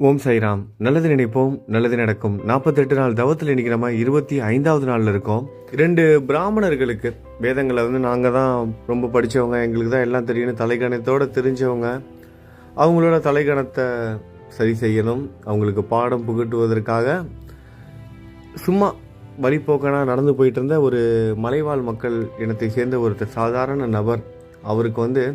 ஓம் சாய்ராம். நல்லது நினைப்போம், நல்லது நடக்கும். 48 நாள் தவத்தில் இன்னைக்கு நம்ம 25வது நாளில் இருக்கோம். 2 பிராமணர்களுக்கு வேதங்களை நாங்கள் தான் ரொம்ப படித்தவங்க, எங்களுக்கு தான் எல்லாம் தெரியும்னு தலைகணத்தோடு தெரிஞ்சவங்க, அவங்களோட தலைகணத்தை சரி செய்யணும், அவங்களுக்கு பாடம் புகட்டுவதற்காக சும்மா வழிபோக்கனாக நடந்து போயிட்டு இருந்த ஒரு மலைவாழ் மக்கள் இனத்தை சேர்ந்த ஒரு சாதாரண நபர். அவருக்கு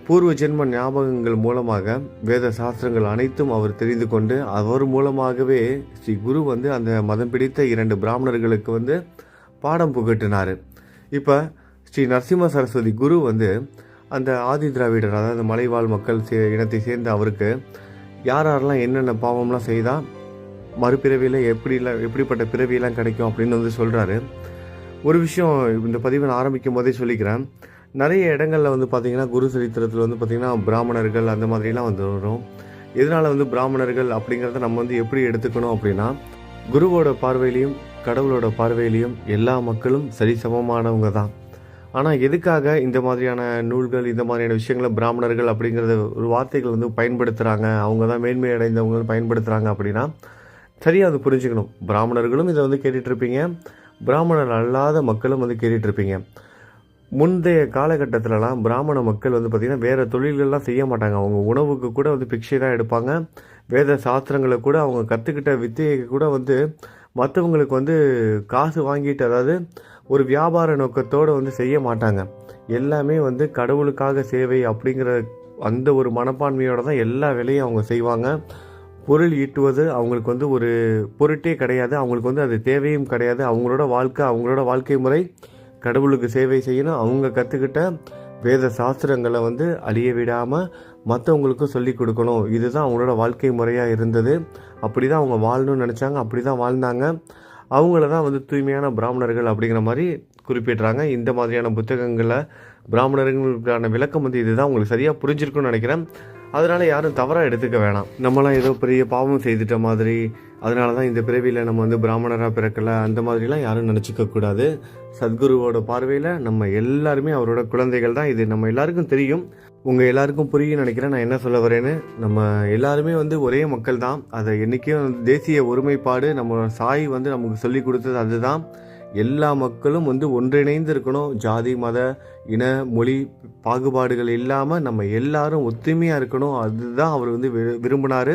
பூர்வ ஜென்ம ஞாபகங்கள் மூலமாக வேத சாஸ்திரங்கள் அனைத்தும் அவர் தெரிந்து கொண்டு அவர் மூலமாகவே ஸ்ரீ குரு அந்த மதம் பிடித்த 2 பிராமணர்களுக்கு பாடம் புகட்டினார். இப்போ ஸ்ரீ நரசிம்ம சரஸ்வதி குரு அந்த ஆதி திராவிடர், அதாவது மலைவாழ் மக்கள் இனத்தை சேர்ந்த அவருக்கு யாரெல்லாம் என்னென்ன பாவம்லாம் செய்தால் மறுபிறவியில் எப்படிப்பட்ட பிறவியெல்லாம் கிடைக்கும் அப்படின்னு சொல்கிறாரு. ஒரு விஷயம் இந்த பதிவை நான் ஆரம்பிக்கும் போதே சொல்லிக்கிறேன். நிறைய இடங்களில் பார்த்தீங்கன்னா குரு சரித்திரத்தில் பார்த்தீங்கன்னா பிராமணர்கள் அந்த மாதிரிலாம் வரும். எதனால் பிராமணர்கள் அப்படிங்கிறத நம்ம எப்படி எடுத்துக்கணும் அப்படின்னா, குருவோட பார்வையிலையும் கடவுளோட பார்வையிலையும் எல்லா மக்களும் சரிசமமானவங்க தான். ஆனால் எதுக்காக இந்த மாதிரியான நூல்கள், இந்த மாதிரியான விஷயங்களை பிராமணர்கள் அப்படிங்கிறத ஒரு வார்த்தைகள் பயன்படுத்துகிறாங்க, அவங்க தான் மேன்மை அடைந்தவங்க பயன்படுத்துகிறாங்க அப்படின்னா சரியாக புரிஞ்சுக்கணும். பிராமணர்களும் இதை கேட்டுட்ருப்பீங்க, பிராமணர் அல்லாத மக்களும் கேட்டுட்ருப்பீங்க. முந்தைய காலகட்டத்திலலாம் பிராமண மக்கள் பார்த்திங்கன்னா வேறு தொழில்கள்லாம் செய்ய மாட்டாங்க. அவங்க உணவுக்கு கூட பிக்ஷை தான் எடுப்பாங்க. வேத சாஸ்திரங்களை கூட அவங்க கற்றுக்கிட்ட வித்தையை கூட மற்றவங்களுக்கு காசு வாங்கிட்டு, அதாவது ஒரு வியாபார நோக்கத்தோடு செய்ய மாட்டாங்க. எல்லாமே கடவுளுக்காக சேவை அப்படிங்கிற அந்த ஒரு மனப்பான்மையோடு தான் எல்லா வேலையும் அவங்க செய்வாங்க. பொருள் ஈட்டுவது அவங்களுக்கு ஒரு பொருட்டே கிடையாது, அவங்களுக்கு அது தேவையும் கிடையாது. அவங்களோட வாழ்க்கை முறை கடவுளுக்கு சேவை செய்யணும். அவங்க கற்றுக்கிட்ட வேத சாஸ்திரங்களை அழிய விடாமல் மற்றவங்களுக்கும் சொல்லி கொடுக்கணும். இதுதான் அவங்களோட வாழ்க்கை முறையாக இருந்தது. அப்படி தான் அவங்க வாழணும்னு நினச்சாங்க, அப்படி தான் வாழ்ந்தாங்க. அவங்கள தான் தூய்மையான பிராமணர்கள் அப்படிங்கிற மாதிரி குறிப்பிட்றாங்க. இந்த மாதிரியான புத்தகங்களில் பிராமணர்களுக்கான விளக்கம் இதுதான் உங்களுக்கு சரியாக புரிஞ்சிருக்குன்னு நினைக்கிறேன். அதனால் யாரும் தவறாக எடுத்துக்க வேணாம். நம்மளாம் ஏதோ பெரிய பாவம் செய்துட்ட மாதிரி, அதனால தான் இந்த பிறவியில் நம்ம பிராமணராக பிறக்கலை, அந்த மாதிரிலாம் யாரும் நினச்சிக்கக்கூடாது. சத்குருவோட பார்வையில் நம்ம எல்லாருமே அவரோட குழந்தைகள் தான். இது நம்ம எல்லாருக்கும் தெரியும், உங்கள் எல்லாருக்கும் புரியும் நினைக்கிறேன் நான் என்ன சொல்ல வரேன்னு. நம்ம எல்லாருமே ஒரே மக்கள் தான். அதை என்றைக்கும் தேசிய ஒருமைப்பாடு நம்ம சாய் நமக்கு சொல்லி கொடுத்தது அதுதான். எல்லா மக்களும் ஒன்றிணைந்து இருக்கணும். ஜாதி, மத, இன, மொழி பாகுபாடுகள் இல்லாமல் நம்ம எல்லாரும் ஒத்துமையாக இருக்கணும். அதுதான் அவர் விரும்பினார்.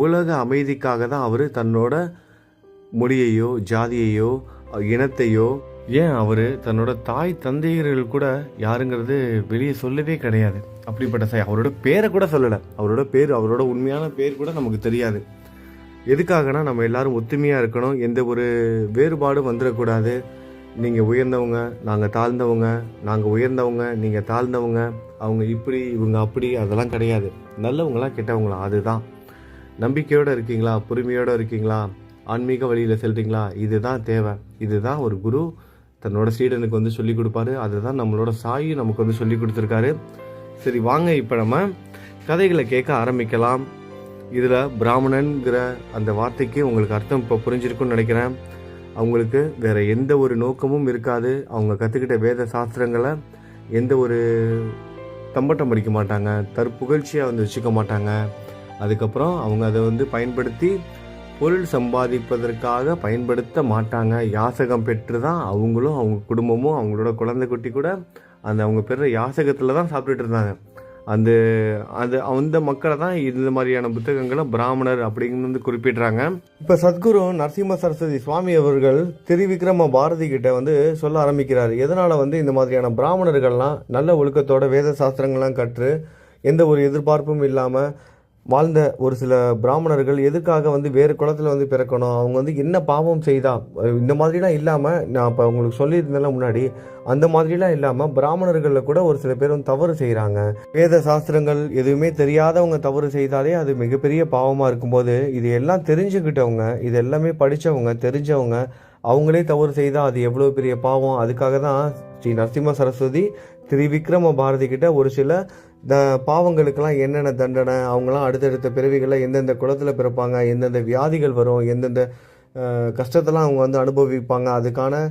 உலக அமைதிக்காக தான் அவர் தன்னோட மொழியையோ ஜாதியையோ இனத்தையோ, ஏன் அவர் தன்னோட தாய் தந்தையர்கள் கூட யாருங்கிறது வெளியே சொல்லவே கிடையாது. அப்படிப்பட்ட அவரோட பேரை கூட சொல்லலை. அவரோட உண்மையான பேர் கூட நமக்கு தெரியாது. எதுக்காகனா நம்ம எல்லாரும் ஒத்துமையாக இருக்கணும். எந்த ஒரு வேறுபாடும் வந்துடக்கூடாது. நீங்கள் உயர்ந்தவங்க, நாங்கள் தாழ்ந்தவங்க, நாங்கள் உயர்ந்தவங்க, நீங்கள் தாழ்ந்தவங்க, அவங்க இப்படி இவங்க அப்படி, அதெல்லாம் கிடையாது. நல்லவங்களா கெட்டவங்களா அதுதான். நம்பிக்கையோடு இருக்கீங்களா, பொறுமையோடு இருக்கீங்களா, ஆன்மீக வழியில் செல்றீங்களா, இதுதான் தேவை. இதுதான் ஒரு குரு தன்னோட சீடனுக்கு சொல்லி கொடுப்பாரு. அதுதான் நம்மளோட சாயும் நமக்கு சொல்லி கொடுத்துருக்காரு. சரி வாங்க, இப்போ நம்ம கதைகளை கேட்க ஆரம்பிக்கலாம். இதில் பிராமணன்கிற அந்த வார்த்தைக்கு உங்களுக்கு அர்த்தம் இப்போ புரிஞ்சிருக்குன்னு நினைக்கிறேன். அவங்களுக்கு வேறு எந்த ஒரு நோக்கமும் இருக்காது. அவங்க கற்றுக்கிட்ட வேத சாஸ்திரங்களை எந்த ஒரு தம்பட்டம் படிக்க மாட்டாங்க, தற்புகழ்ச்சியாக வச்சுக்க மாட்டாங்க. அதுக்கப்புறம் அவங்க அதை பயன்படுத்தி பொருள் சம்பாதிப்பதற்காக பயன்படுத்த மாட்டாங்க. யாசகம் பெற்று தான் அவங்களும் அவங்க குடும்பமும் அவங்களோட குழந்தை குட்டி கூட அவங்க பெற யாசகத்தில் தான் சாப்பிட்டுட்டு இருந்தாங்க. அந்த மக்களை தான் இந்த மாதிரியான புத்தகங்களை பிராமணர் அப்படின்னு குறிப்பிடுறாங்க. இப்போ சத்குரு நரசிம்ம சரஸ்வதி சுவாமி அவர்கள் திரிவிக்ரம பாரதி கிட்ட சொல்ல ஆரம்பிக்கிறார். எதனால் இந்த மாதிரியான பிராமணர்கள்லாம் நல்ல ஒழுக்கத்தோட வேத சாஸ்திரங்கள்லாம் கற்று எந்த ஒரு எதிர்பார்ப்பும் இல்லாமல் வாழ்ந்த ஒரு சில பிராமணர்கள் எதுக்காக வேறு குலத்தில் பிறக்கணும், அவங்க என்ன பாவம் செய்தா, இந்த மாதிரிலாம் இல்லாமல், நான் இப்போ உங்களுக்கு சொல்லியிருந்தேன் முன்னாடி, அந்த மாதிரிலாம் இல்லாமல் பிராமணர்களில் கூட ஒரு சில பேர் தவறு செய்கிறாங்க. வேத சாஸ்திரங்கள் எதுவுமே தெரியாதவங்க தவறு செய்தாலே அது மிகப்பெரிய பாவமாக இருக்கும்போது, இது எல்லாம் தெரிஞ்சுக்கிட்டவங்க, இது எல்லாமே படித்தவங்க தெரிஞ்சவங்க அவங்களே தவறு செய்தால் அது எவ்வளோ பெரிய பாவம். அதுக்காக தான் ஸ்ரீ நரசிம்ம சரஸ்வதி திரிவிக்ரம பாரதி கிட்ட ஒரு சில பாவங்களுக்கெல்லாம் என்னென்ன தண்டனை, அவங்களாம் அடுத்தடுத்த பிறவிகளில் எந்தெந்த குலத்தில் பிறப்பாங்க, எந்தெந்த வியாதிகள் வரும், எந்தெந்த கஷ்டத்தெல்லாம் அவங்க அனுபவிப்பாங்க, அதுக்கான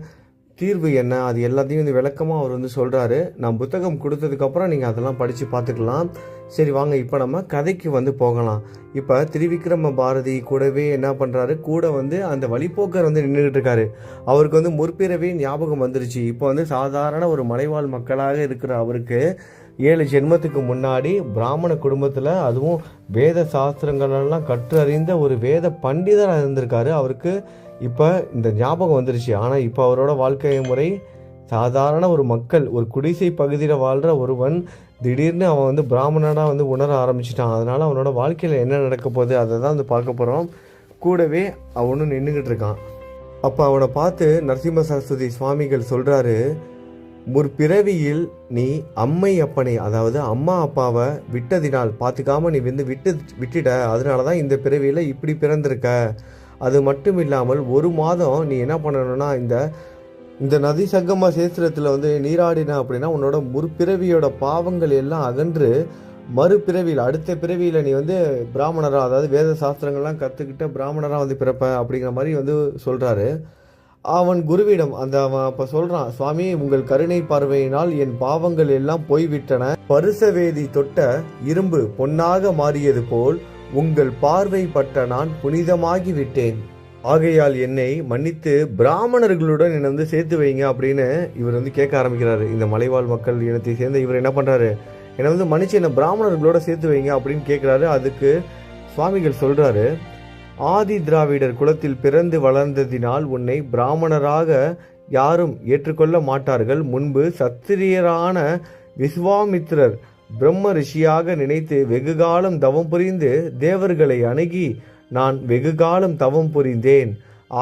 தீர்வு என்ன, அது எல்லாத்தையும் விளக்கமாக அவர் சொல்கிறாரு. நான் புத்தகம் கொடுத்ததுக்கப்புறம் நீங்கள் அதெல்லாம் படித்து பார்த்துக்கலாம். சரி வாங்க இப்போ நம்ம கதைக்கு வந்து போகலாம். இப்போ திரிவிக்ரம பாரதி கூடவே என்ன பண்ணுறாரு, கூட வந்து அந்த வழிப்போக்கர் வந்து நின்றுக்கிட்டு இருக்காரு. அவருக்கு வந்து முற்பிறவே ஞாபகம் வந்துருச்சு. இப்போ வந்து சாதாரண ஒரு மலைவாழ் மக்களாக இருக்கிற அவருக்கு 7 ஜென்மத்துக்கு முன்னாடி பிராமண குடும்பத்தில், அதுவும் வேத சாஸ்திரங்களெல்லாம் கற்றறிந்த ஒரு வேத பண்டிதராக இருந்திருக்காரு. அவருக்கு இப்போ இந்த ஞாபகம் வந்துருச்சு. ஆனால் இப்போ அவரோட வாழ்க்கை முறை சாதாரண ஒரு மக்கள், ஒரு குடிசை பகுதியில் வாழ்கிற ஒருவன் திடீர்னு அவன் வந்து பிராமணனாக வந்து உணர ஆரம்பிச்சிட்டான். அதனால் அவனோட வாழ்க்கையில் என்ன நடக்க போகுது அதை தான் வந்து பார்க்க போகிறோம். கூடவே அவனும் நின்றுக்கிட்டு இருக்கான். அப்போ அவனை பார்த்து நரசிம்ம சரஸ்வதி சுவாமிகள் சொல்கிறாரு, முற்பிறவியில் நீ அம்மை அப்பனை, அதாவது அம்மா அப்பாவை விட்டதினால் பார்த்துக்காம நீ வந்து விட்டுட, அதனால தான் இந்த பிறவியில் இப்படி பிறந்திருக்க. அது மட்டும் இல்லாமல் 1 மாதம் நீ என்ன பண்ணணும்னா, இந்த நதி சங்கம சேத்திரத்தில் வந்து நீராடின அப்படின்னா உன்னோட முற்பிறவியோட பாவங்கள் எல்லாம் அகன்று மறுபிறவியில், அடுத்த பிறவியில் நீ வந்து பிராமணராக, அதாவது வேத சாஸ்திரங்கள்லாம் கற்றுக்கிட்ட பிராமணராக வந்து பிறப்ப அப்படிங்கிற மாதிரி வந்து சொல்கிறாரு. அவன் குருவிடம் அவன் அப்போ சொல்கிறான், சுவாமி உங்கள் கருணை பார்வையினால் என் பாவங்கள் எல்லாம் போய்விட்டன. பருசவேதி தொட்ட இரும்பு பொன்னாக மாறியது போல் உங்கள் பார்வை பட்ட நான் புனிதமாகி விட்டேன். ஆகையால் என்னை மன்னித்து பிராமணர்களுடன் என்னை வந்து சேர்த்து வைங்க அப்படின்னு இவர் வந்து கேட்க ஆரம்பிக்கிறாரு. இந்த மலைவாழ் மக்கள் இனத்தை சேர்ந்த இவர் என்ன பண்ணுறாரு, என்னை வந்து மன்னிச்சு என்னை பிராமணர்களோட சேர்த்து வைங்க அப்படின்னு கேட்குறாரு. அதுக்கு சுவாமிகள் சொல்கிறாரு, ஆதி திராவிடர் குலத்தில் பிறந்து வளர்ந்ததினால் உன்னை பிராமணராக யாரும் ஏற்றுக்கொள்ள மாட்டார்கள். முன்பு சத்திரியரான விஸ்வாமித்திரர் பிரம்ம ரிஷியாக நினைத்து வெகுகாலம் தவம் புரிந்து தேவர்களை அணுகி நான் வெகுகாலம் தவம் புரிந்தேன்.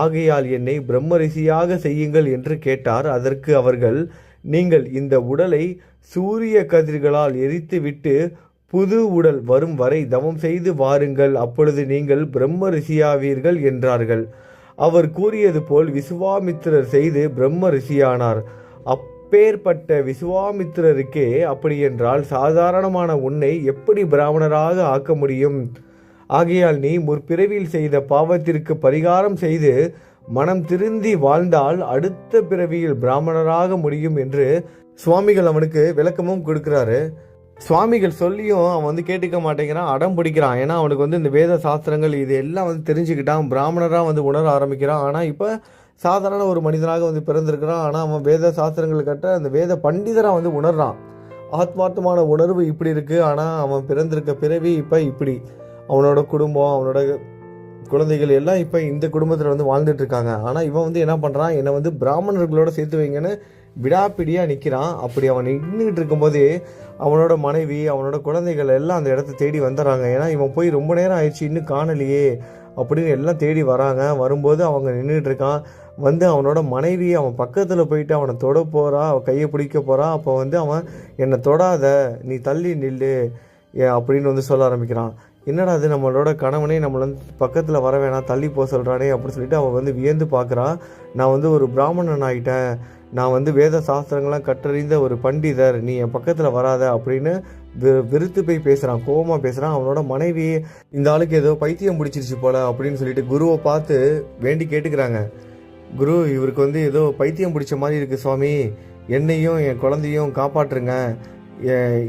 ஆகையால் என்னை பிரம்ம ரிஷியாக செய்யுங்கள் என்று கேட்டார். அதற்கு அவர்கள், நீங்கள் இந்த உடலை சூரிய கதிர்களால் எரித்துவிட்டு புது உடல் வரும் வரை தவம் செய்து வாருங்கள், அப்பொழுது நீங்கள் பிரம்ம ரிஷியாவீர்கள் என்றார்கள். அவர் கூறியது போல் விஸ்வாமித்திரர் செய்து பிரம்ம ரிஷியானார். அப்பேற்பட்ட விஸ்வாமித்திரருக்கே அப்படியென்றால் சாதாரணமான உன்னை எப்படி பிராமணராக ஆக்க முடியும்? ஆகையால் நீ முற்பிறவியில் செய்த பாவத்திற்கு பரிகாரம் செய்து மனம் திருந்தி வாழ்ந்தால் அடுத்த பிறவியில் பிராமணராக முடியும் என்று சுவாமிகள் அவனுக்கு விளக்கமும் கொடுக்கிறாரு. சுவாமிகள் சொல்லியும் அவன் வந்து கேட்டுக்க மாட்டேங்கிறான், அடம் பிடிக்கிறான். ஏன்னா அவனுக்கு வந்து இந்த வேத சாஸ்திரங்கள் இது எல்லாம் வந்து தெரிஞ்சுக்கிட்டான், பிராமணராக வந்து உணர ஆரம்பிக்கிறான். ஆனால் இப்போ சாதாரண ஒரு மனிதனாக வந்து பிறந்திருக்கிறான். ஆனால் அவன் வேத சாஸ்திரங்கள் கற்ற அந்த வேத பண்டிதராக வந்து உணர்றான். ஆத்மார்த்தமான உணர்வு இப்படி இருக்குது. ஆனால் அவன் பிறந்திருக்க பிறவி இப்போ இப்படி, அவனோட குடும்பம், அவனோட குழந்தைகள் எல்லாம் இப்போ இந்த குடும்பத்தில் வந்து வாழ்ந்துட்டு இருக்காங்க. ஆனால் இவன் வந்து என்ன பண்ணுறான், என்னை வந்து பிராமணர்களோட சேர்த்து வைங்கன்னு விடாப்பிடியாக நிற்கிறான். அப்படி அவன் நின்றுக்கிட்டு இருக்கும்போதே அவனோட மனைவி, அவனோட குழந்தைகள் எல்லாம் அந்த இடத்த தேடி வந்துடுறாங்க. ஏன்னா இவன் போய் ரொம்ப நேரம் ஆயிடுச்சு, இன்னும் காணலையே அப்படின்னு எல்லாம் தேடி வராங்க. வரும்போது அவங்க நின்றுட்டு இருக்கான். வந்து அவனோட மனைவி அவன் பக்கத்தில் போயிட்டு அவனை தொட போகிறா, அவன் கையை பிடிக்க போகிறா. அப்போ வந்து அவன், என்னை தொடாத, நீ தள்ளி நில்லு அப்படின்னு வந்து சொல்ல ஆரம்பிக்கிறான். என்னடா அது, நம்மளோட கணவனே நம்மளை வந்து பக்கத்தில் வர வேணாம், தள்ளி போக சொல்கிறானே அப்படின்னு சொல்லிட்டு அவன் வந்து வியந்து பார்க்குறான். நான் வந்து ஒரு பிராமணன் ஆகிட்டேன், நான் வந்து வேத சாஸ்திரங்கள்லாம் கற்றறிந்த ஒரு பண்டிதர், நீ என் பக்கத்தில் வராத அப்படின்னு வெறுத்து போய் பேசுகிறான், கோபமாக பேசுகிறான். அவனோட மனைவி, இந்த ஆளுக்கு ஏதோ பைத்தியம் பிடிச்சிருச்சு போல அப்படின்னு சொல்லிட்டு குருவை பார்த்து வேண்டி கேட்டுக்கிறாங்க. குரு, இவருக்கு வந்து ஏதோ பைத்தியம் பிடிச்ச மாதிரி இருக்குது சுவாமி, என்னையும் என் குழந்தையும் காப்பாற்றுங்க,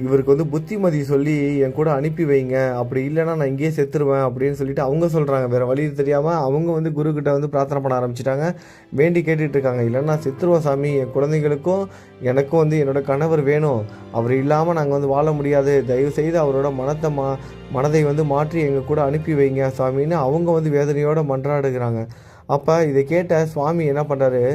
இவருக்கு வந்து புத்திமதி சொல்லி என் கூட அனுப்பி வைங்க, அப்படி இல்லைன்னா நான் இங்கேயே செத்துருவேன் அப்படின்னு சொல்லிட்டு அவங்க சொல்கிறாங்க. வேறு வழி தெரியாமல் அவங்க வந்து குருக்கிட்ட வந்து பிரார்த்தனை பண்ண ஆரம்பிச்சிட்டாங்க, வேண்டி கேட்டுட்டு இருக்காங்க. இல்லைன்னா செத்துருவோம் சாமி, என் குழந்தைகளுக்கும் எனக்கும் வந்து என்னோட கணவர் வேணும், அவர் இல்லாமல் நாங்கள் வந்து வாழ முடியாது, தயவுசெய்து அவரோட மனதை வந்து மாற்றி எங்கள் கூட அனுப்பி வைங்க சாமின்னு அவங்க வந்து வேதனையோடு மன்றாடுகிறாங்க. அப்போ இதை கேட்ட சுவாமி என்ன பண்ணுறாரு,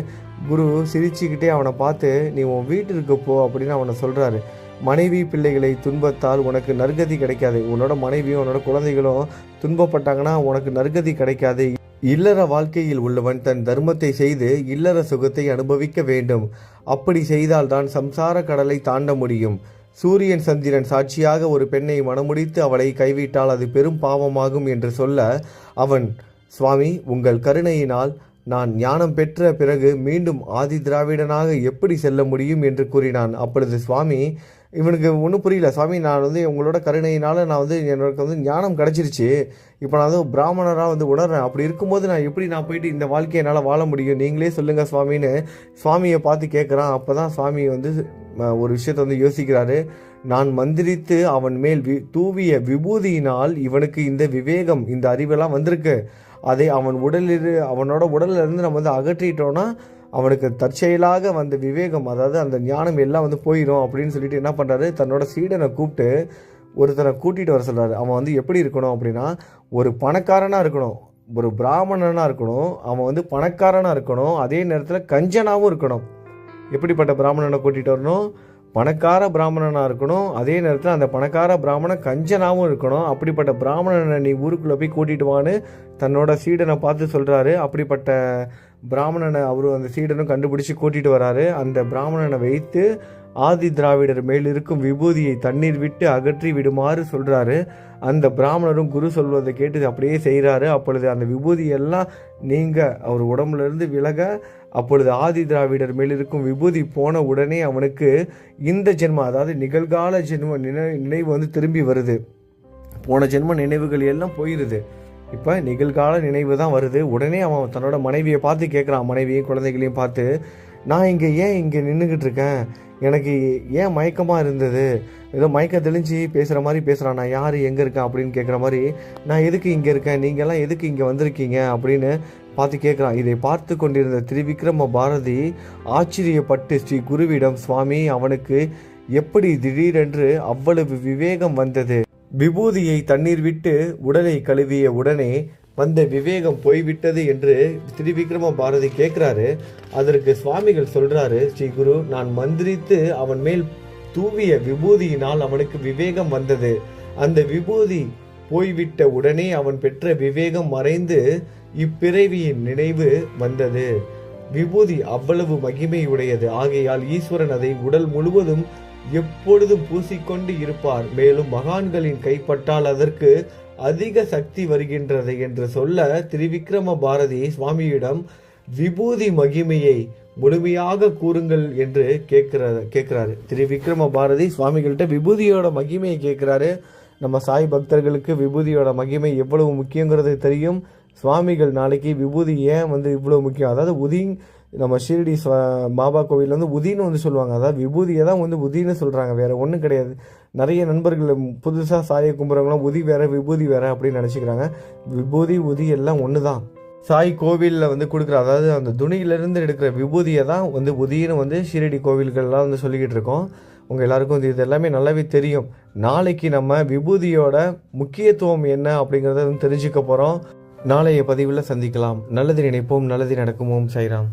குரு சிரிச்சுக்கிட்டே அவனை பார்த்து, நீ உன் வீட்டிற்கு போ அப்படின்னு அவனை சொல்கிறாரு. மனைவி பிள்ளைகளை துன்பத்தால் உனக்கு நற்கதி கிடைக்காது, உன்னோட மனைவியும் உன்னோட குழந்தைகளும் துன்பப்பட்டாங்கன்னா உனக்கு நற்கதி கிடைக்காது. இல்லற வாழ்க்கையில் உள்ளவன் தன் தர்மத்தை செய்து இல்லற சுகத்தை அனுபவிக்க வேண்டும், அப்படி செய்தால்தான் சம்சார கடலை தாண்ட முடியும். சூரியன் சந்திரன் சாட்சியாக ஒரு பெண்ணை மணமுடித்து அவளை கைவிட்டால் அது பெரும் பாவமாகும் என்று சொல்ல அவன், சுவாமி உங்கள் கருணையினால் நான் ஞானம் பெற்ற பிறகு மீண்டும் ஆதி திராவிடனாக எப்படி செல்ல முடியும் என்று கூறினான். அப்பொழுது சுவாமி, இவனுக்கு ஒன்றும் புரியல, சுவாமி நான் வந்து உங்களோட கருணையினால் நான் வந்து எனக்கு வந்து ஞானம் கிடச்சிருச்சு, இப்போ நான் வந்து பிராமணராக வந்து உணர்றேன், அப்படி இருக்கும்போது நான் போயிட்டு இந்த வாழ்க்கையை என்னால் வாழ முடியும், நீங்களே சொல்லுங்கள் சுவாமின்னு சுவாமியை பார்த்து கேட்குறான். அப்போ தான் சுவாமி வந்து ஒரு விஷயத்தை வந்து யோசிக்கிறாரு. நான் மந்திரித்து அவன் மேல் தூவிய விபூதியினால் இவனுக்கு இந்த விவேகம், இந்த அறிவெல்லாம் வந்திருக்கு. அதை அவனோட உடல்ல இருந்து நம்ம வந்து அகற்றிட்டோன்னா அவனுக்கு தற்செயலாக வந்த விவேகம், அதாவது அந்த ஞானம் எல்லாம் வந்து போயிடும் அப்படின்னு சொல்லிட்டு என்ன பண்ணுறாரு, தன்னோட சீடனை கூப்பிட்டு ஒருத்தனை கூட்டிகிட்டு வர சொல்கிறாரு. அவன் வந்து எப்படி இருக்கணும் அப்படின்னா, ஒரு பணக்காரனாக இருக்கணும், ஒரு பிராமணனாக இருக்கணும், அவன் வந்து பணக்காரனாக இருக்கணும், அதே நேரத்தில் கஞ்சனாகவும் இருக்கணும். எப்படிப்பட்ட பிராமணனை கூட்டிகிட்டு வரணும்? பணக்கார பிராமணனாக இருக்கணும், அதே நேரத்தில் அந்த பணக்கார பிராமணன் கஞ்சனாகவும் இருக்கணும். அப்படிப்பட்ட பிராமணனை நீ ஊருக்குள்ளே போய் கூட்டிகிட்டு வான்னு தன்னோட சீடனை பார்த்து சொல்கிறாரு. அப்படிப்பட்ட பிராமணனை அந்த சீடனும் கண்டுபிடிச்சி கூட்டிகிட்டு வராரு. அந்த பிராமணனை வைத்து ஆதி திராவிடர் மேல் இருக்கும் விபூதியை தண்ணீர் விட்டு அகற்றி விடுமாறு சொல்கிறாரு. அந்த பிராமணரும் குரு சொல்வதை கேட்டு அப்படியே செய்கிறாரு. அப்பொழுது அந்த விபூதியெல்லாம் அவர் உடம்புலேருந்து விலக, அப்பொழுது ஆதி திராவிடர் மேல் இருக்கும் விபூதி போன உடனே அவனுக்கு இந்த ஜென்மம், அதாவது நிகழ்கால ஜென்ம நினைவு வந்து திரும்பி வருது. போன ஜென்ம நினைவுகள் எல்லாம் போயிடுது. இப்போ நிகழ்கால நினைவு தான் வருது. உடனே அவன் தன்னோட மனைவியை பார்த்து கேட்குறான், மனைவியும் குழந்தைகளையும் பார்த்து, நான் இங்கே நின்றுக்கிட்டு இருக்கேன், எனக்கு ஏன் மயக்கமாக இருந்தது, ஏதோ மயக்கம் தெளிஞ்சு பேசுகிற மாதிரி பேசுகிறான், நான் யார் எங்கே இருக்கேன் அப்படின்னு கேட்குற மாதிரி, நான் எதுக்கு இங்கே இருக்கேன், நீங்கள்லாம் எதுக்கு இங்கே வந்திருக்கீங்க அப்படின்னு பார்த்து கேட்குறான். இதை பார்த்து கொண்டிருந்த திரிவிக்ரம பாரதி ஆச்சரியப்பட்டு ஸ்ரீ குருவிடம், சுவாமி, அவனுக்கு எப்படி திடீரென்று அவ்வளவு விவேகம் வந்தது? விபூதியை தண்ணீர் விட்டு உடலை கழுவிய உடனே வந்த விவேகம் போய்விட்டது என்று திரிவிக்ரம பாரதி கேட்குறாரு. அதற்கு சுவாமிகள் சொல்கிறாரு, ஸ்ரீ குரு, நான் மந்திரித்து அவன் மேல் தூவிய விபூதியினால் அவனுக்கு விவேகம் வந்தது. அந்த விபூதி போய்விட்ட உடனே அவன் பெற்ற விவேகம் மறைந்து இப்பிறவியின் நினைவு வந்தது. விபூதி அவ்வளவு மகிமையுடையது. ஆகையால் ஈஸ்வரன் அதை உடல் முழுவதும் எப்பொழுதும் பூசிக்கொண்டு இருப்பார். மேலும் மகான்களின் கைப்பட்டால் அதற்கு அதிக சக்தி வருகின்றது என்று சொல்ல திரிவிக்ரம பாரதி சுவாமியிடம் விபூதி மகிமையை முழுமையாக கூறுங்கள் என்று கேட்கிறாரு. திரிவிக்ரம பாரதி சுவாமிகள்கிட்ட விபூதியோட மகிமையை கேட்கிறாரு. நம்ம சாய் பக்தர்களுக்கு விபூதியோட மகிமை எவ்வளவு முக்கியங்கிறது தெரியும். சுவாமிகள் நாளைக்கு விபூதி ஏன் வந்து இவ்வளவு முக்கியம், அதாவது உதி, நம்ம ஷீரடி பாபா கோவில் வந்து உதின்னு வந்து சொல்லுவாங்க, அதாவது விபூதியை தான் வந்து உதின்னு சொல்கிறாங்க, வேற ஒன்றும் கிடையாது. நிறைய நண்பர்கள் புதுசாக சாயை கும்புறவங்களாம் உதி வேற விபூதி வேற அப்படின்னு நினச்சிக்கிறாங்க. விபூதி உதி எல்லாம் ஒன்று தான். சாய் கோவிலில் வந்து கொடுக்குற, அதாவது அந்த துணியிலிருந்து எடுக்கிற விபூதியை தான் வந்து உதின்னு வந்து ஷீரடி கோவில்கள்லாம் வந்து சொல்லிக்கிட்டு இருக்கோம். உங்கள் எல்லாருக்கும் இது எல்லாமே நல்லாவே தெரியும். நாளைக்கு நம்ம விபூதியோட முக்கியத்துவம் என்ன அப்படிங்கிறத வந்து தெரிஞ்சுக்க போகிறோம். நாளைய பதிவில் சந்திக்கலாம். நல்லது நினைப்போம், நல்லது நடக்குமோம். சாய்ராம்.